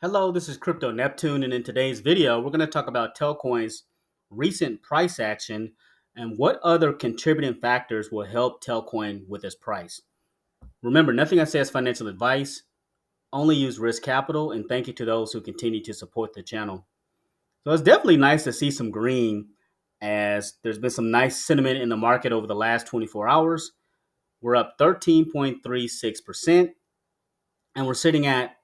Hello, this is Crypto Neptune, and in today's video, we're going to talk about Telcoin's recent price action and what other contributing factors will help Telcoin with its price. Remember, nothing I say is financial advice, only use risk capital, and thank you to those who continue to support the channel. So it's definitely nice to see some green as there's been some nice sentiment in the market over the last 24 hours. We're up 13.36%, and we're sitting at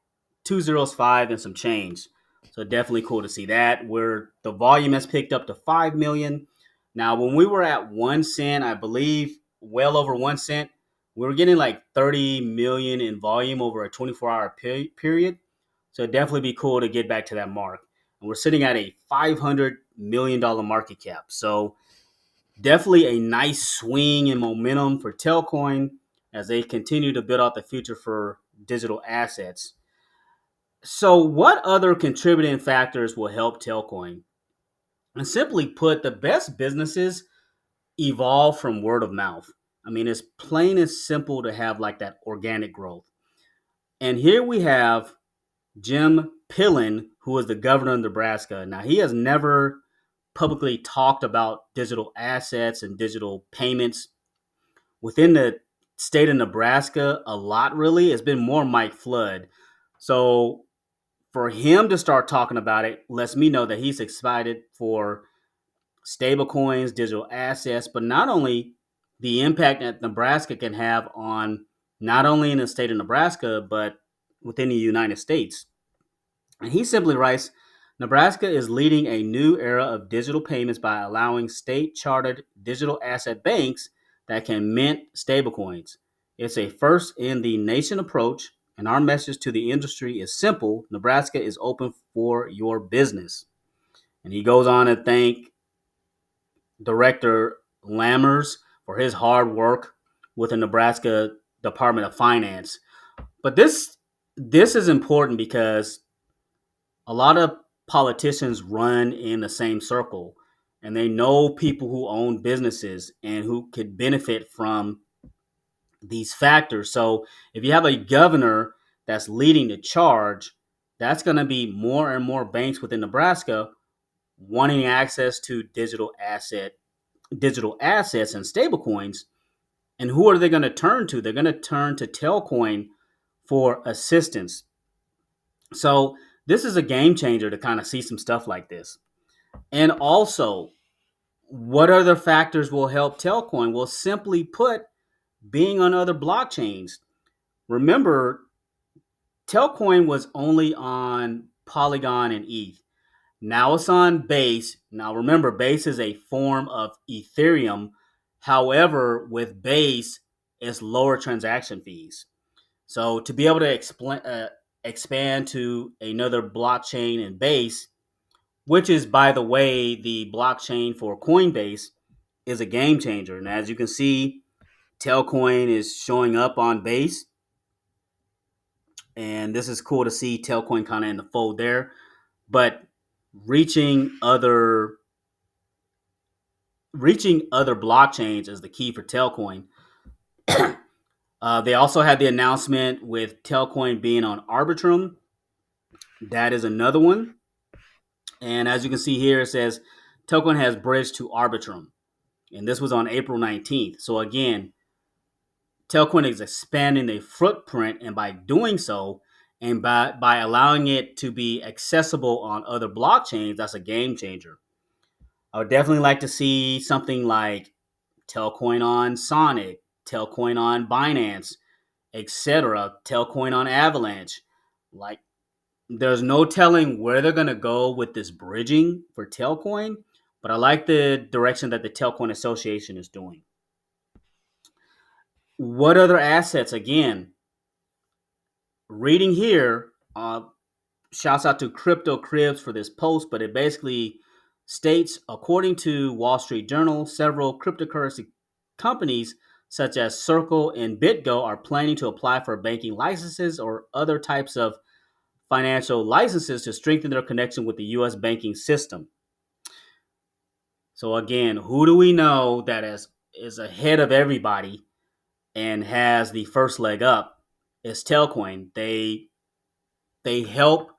205 and some change. So definitely cool to see that. Where the volume has picked up to 5 million. Now, when we were at 1 cent, I believe well over 1 cent, we were getting like 30 million in volume over a 24-hour period. So it'd definitely be cool to get back to that mark. And we're sitting at a $500 million market cap. So definitely a nice swing in momentum for Telcoin as they continue to build out the future for digital assets. So, what other contributing factors will help Telcoin? And simply put, the best businesses evolve from word of mouth. I mean, it's plain and simple to have like that organic growth. And here we have Jim Pillen, who is the governor of Nebraska. Now, he has never publicly talked about digital assets and digital payments within the state of Nebraska a lot, really. It's been more Mike Flood. So, for him to start talking about it lets me know that he's excited for stable coins, digital assets, but not only the impact that Nebraska can have on not only in the state of Nebraska, but within the United States. And he simply writes, Nebraska is leading a new era of digital payments by allowing state chartered digital asset banks that can mint stablecoins. It's a first in the nation approach, and our message to the industry is simple: Nebraska is open for your business. And he goes on to thank Director Lammers for his hard work with the Nebraska Department of Finance. But this is important because a lot of politicians run in the same circle, and they know people who own businesses and who could benefit from these factors. So if you have a governor that's leading the charge, that's going to be more and more banks within Nebraska wanting access to digital assets and stablecoins. And who are they going to turn to? They're going to turn to Telcoin for assistance. So this is a game changer to kind of see some stuff like this. And also, what other factors will help Telcoin? Well, simply put, being on other blockchains. Remember, Telcoin was only on Polygon and ETH. Now it's on Base. Now remember, Base is a form of Ethereum. However, with Base, it's lower transaction fees. So to be able to expand to another blockchain in Base, which is, by the way, the blockchain for Coinbase, is a game changer. And as you can see, Telcoin is showing up on Base, and this is cool to see Telcoin kind of in the fold there. But reaching other reaching other blockchains is the key for Telcoin. They also had the announcement with Telcoin being on Arbitrum. That is another one. And as you can see here, it says Telcoin has bridged to Arbitrum. And this was on April 19th. So again, Telcoin is expanding their footprint, and by doing so, and by allowing it to be accessible on other blockchains, that's a game changer. I would definitely like to see something like Telcoin on Sonic, Telcoin on Binance, etc., Telcoin on Avalanche. Like, there's no telling where they're going to go with this bridging for Telcoin, but I like the direction that the Telcoin Association is doing. What other assets? Again, reading here, shouts out to Crypto Cribs for this post, but it basically states, according to Wall Street Journal, several cryptocurrency companies such as Circle and BitGo are planning to apply for banking licenses or other types of financial licenses to strengthen their connection with the U.S. banking system. So again, who do we know that is ahead of everybody and has the first leg up? Is Telcoin. They help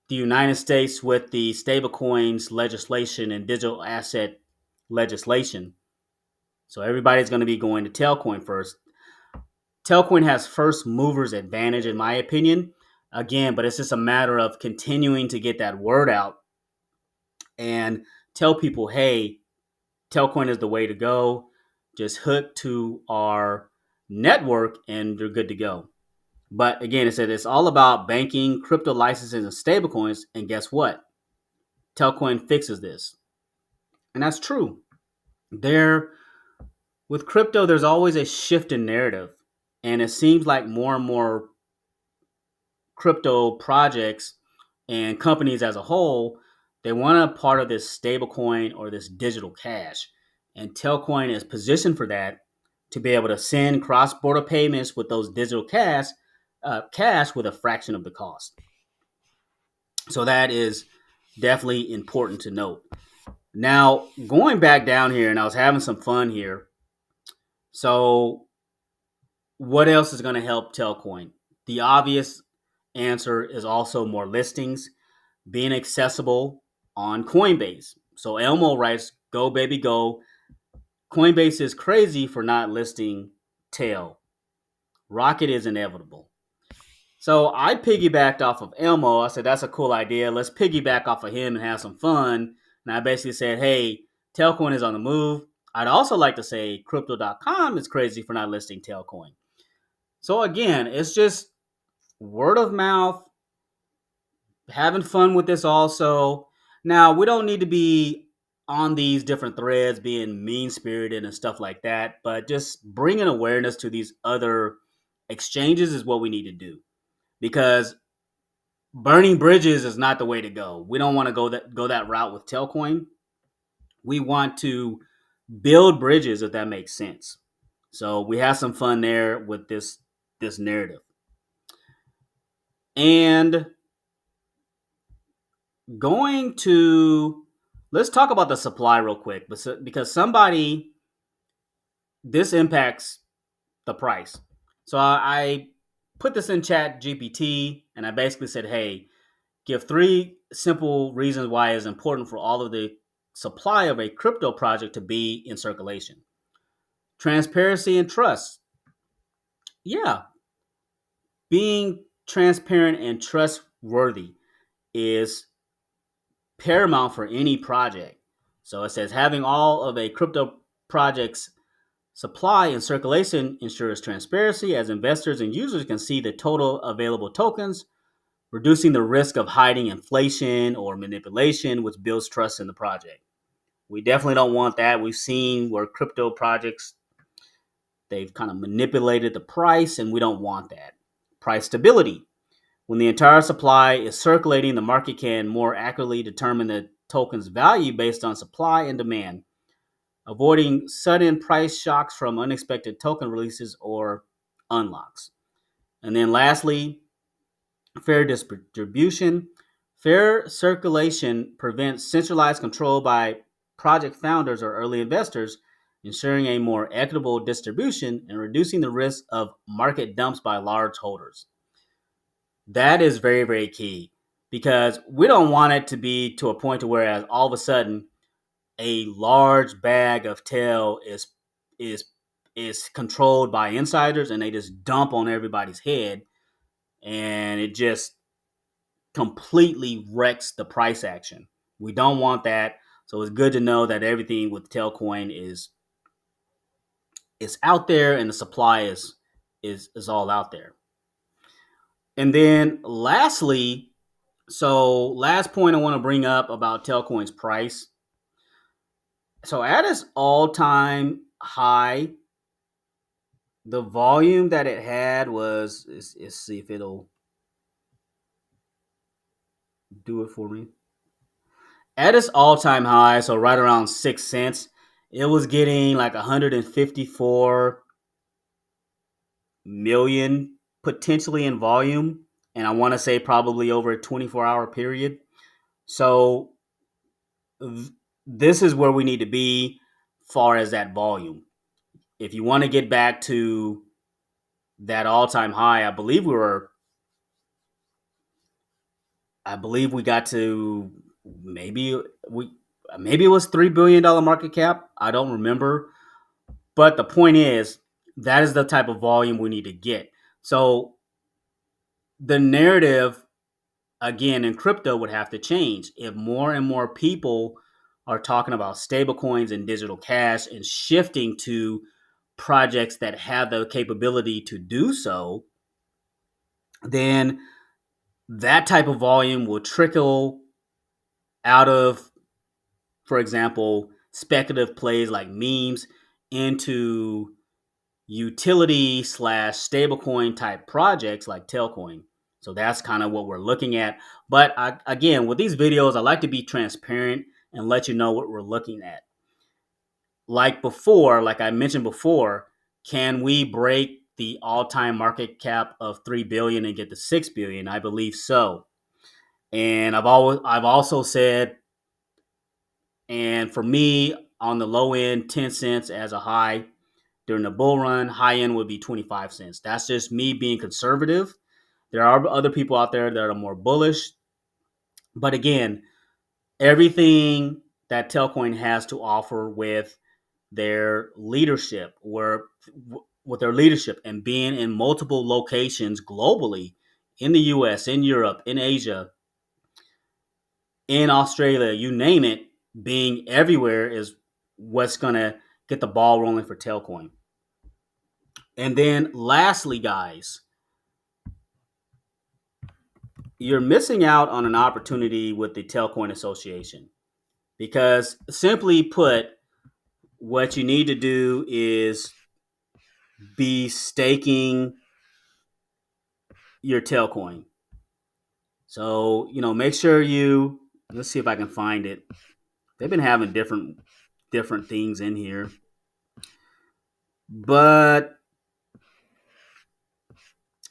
the United States with the stablecoins legislation and digital asset legislation. So everybody's going to be going to Telcoin first. Telcoin has first movers advantage, in my opinion. Again, but it's just a matter of continuing to get that word out and tell people, hey, Telcoin is the way to go. Just hook to our network and you're good to go. But again, it said it's all about banking, crypto licenses, and stablecoins. And guess what? Telcoin fixes this. And that's true. There, with crypto, there's always a shift in narrative. And it seems like more and more crypto projects and companies as a whole, they want a part of this stablecoin or this digital cash. And Telcoin is positioned for that to be able to send cross-border payments with those digital cash with a fraction of the cost. So that is definitely important to note. Now, going back down here, and I was having some fun here. So, what else is going to help Telcoin? The obvious answer is also more listings being accessible on Coinbase. So Elmo writes, "Go baby go." Coinbase is crazy for not listing Tail. Rocket is inevitable. So I piggybacked off of Elmo. I said, that's a cool idea. Let's piggyback off of him and have some fun. And I basically said, hey, Tailcoin is on the move. I'd also like to say crypto.com is crazy for not listing Tailcoin. So again, it's just word of mouth, having fun with this also. Now, we don't need to be on these different threads being mean spirited and stuff like that, but just bringing awareness to these other exchanges is what we need to do because burning bridges is not the way to go. We don't want to go that route with Telcoin. We want to build bridges if that makes sense. So we have some fun there with this narrative. And going to let's talk about the supply real quick, because this impacts the price. So I put this in Chat GPT and I basically said, hey, give 3 simple reasons why it's important for all of the supply of a crypto project to be in circulation. Transparency and trust. Yeah, being transparent and trustworthy is paramount for any project. So it says having all of a crypto project's supply and circulation ensures transparency as investors and users can see the total available tokens, reducing the risk of hiding inflation or manipulation, which builds trust in the project. We definitely don't want that. We've seen where crypto projects, they've kind of manipulated the price, and we don't want that. Price stability. When the entire supply is circulating, the market can more accurately determine the token's value based on supply and demand, avoiding sudden price shocks from unexpected token releases or unlocks. And then lastly, fair distribution. Fair circulation prevents centralized control by project founders or early investors, ensuring a more equitable distribution and reducing the risk of market dumps by large holders. That is very, very key because we don't want it to be to a point to whereas all of a sudden a large bag of tail is is controlled by insiders and they just dump on everybody's head and it just completely wrecks the price action. We don't want that. So it's good to know that everything with Tailcoin is out there and the supply is all out there. And then lastly, so last point I want to bring up about Telcoin's price. So at its all-time high, the volume that it had was let's see if it'll do it for me. At its all-time high, so right around 6 cents, it was getting like 154 million potentially in volume, and I want to say probably over a 24-hour period. So th- this is where we need to be far as that volume. If you want to get back to that all-time high, I believe we were I believe we got to maybe we maybe it was $3 billion market cap. I don't remember, but the point is that is the type of volume we need to get. So the narrative again in crypto would have to change if more and more people are talking about stablecoins and digital cash and shifting to projects that have the capability to do so. Then that type of volume will trickle out of, for example, speculative plays like memes into utility slash stablecoin type projects like Telcoin. So that's kind of what we're looking at. But again, with these videos, I like to be transparent and let you know what we're looking at. Like before, like I mentioned before, can we break the all-time market cap of 3 billion and get to 6 billion? I believe so. And I've also said, and for me, on the low end, 10 cents as a high during the bull run. High end would be 25 cents. That's just me being conservative. There are other people out there that are more bullish. But again, everything that Telcoin has to offer with their leadership, with their leadership and being in multiple locations globally, in the US, in Europe, in Asia, in Australia, you name it, being everywhere is what's going to get the ball rolling for Telcoin. And then lastly, guys, you're missing out on an opportunity with the Telcoin Association because, simply put, what you need to do is be staking your Telcoin. So, make sure let's see if I can find it. They've been having different things in here. But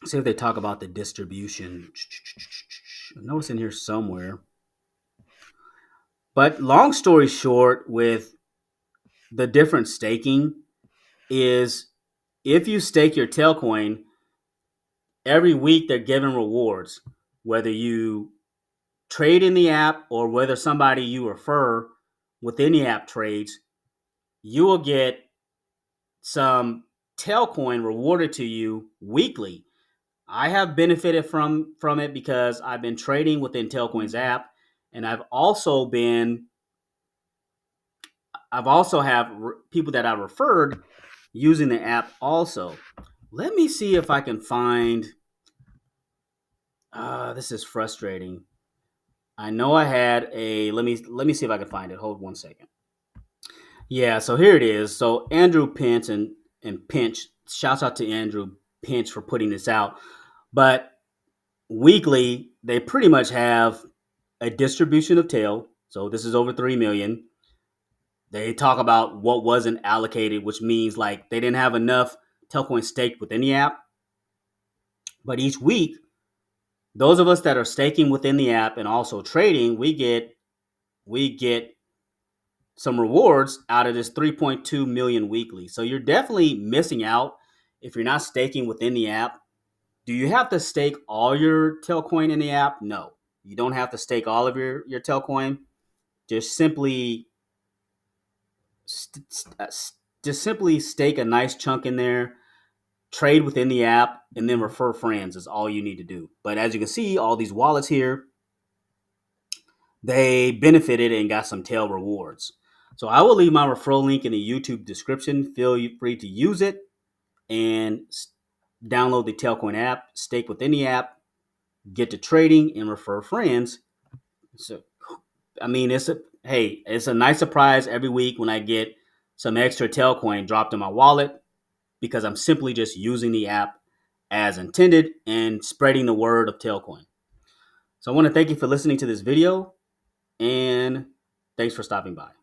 see if they talk about the distribution. I know it's in here somewhere. But long story short, with the different staking is if you stake your Telcoin, every week they're giving rewards, whether you trade in the app or whether somebody you refer within the app trades, you will get some Telcoin rewarded to you weekly. I have benefited from it because I've been trading within Telcoin's app, and I've also have people that I referred using the app also. Let me see if I can find. This is frustrating. I know I had a. Let me see if I can find it. Hold 1 second. Yeah, so here it is. So Andrew Pinch and Pinch. Shouts out to Andrew Pinch for putting this out. But weekly, they pretty much have a distribution of tail. So this is over 3 million. They talk about what wasn't allocated, which means like they didn't have enough Telcoin staked within the app. But each week, those of us that are staking within the app and also trading, we get some rewards out of this 3.2 million weekly. So you're definitely missing out if you're not staking within the app. Do you have to stake all your Telcoin in the app? No, you don't have to stake all of your Telcoin. Just simply just simply stake a nice chunk in there, trade within the app, and then refer friends is all you need to do. But as you can see, all these wallets here, they benefited and got some tail rewards. So I will leave my referral link in the YouTube description. Feel free to use it and download the Telcoin app, stake within the app, get to trading, and refer friends. So, I mean, it's a nice surprise every week when I get some extra Telcoin dropped in my wallet because I'm simply just using the app as intended and spreading the word of Telcoin. So I want to thank you for listening to this video and thanks for stopping by.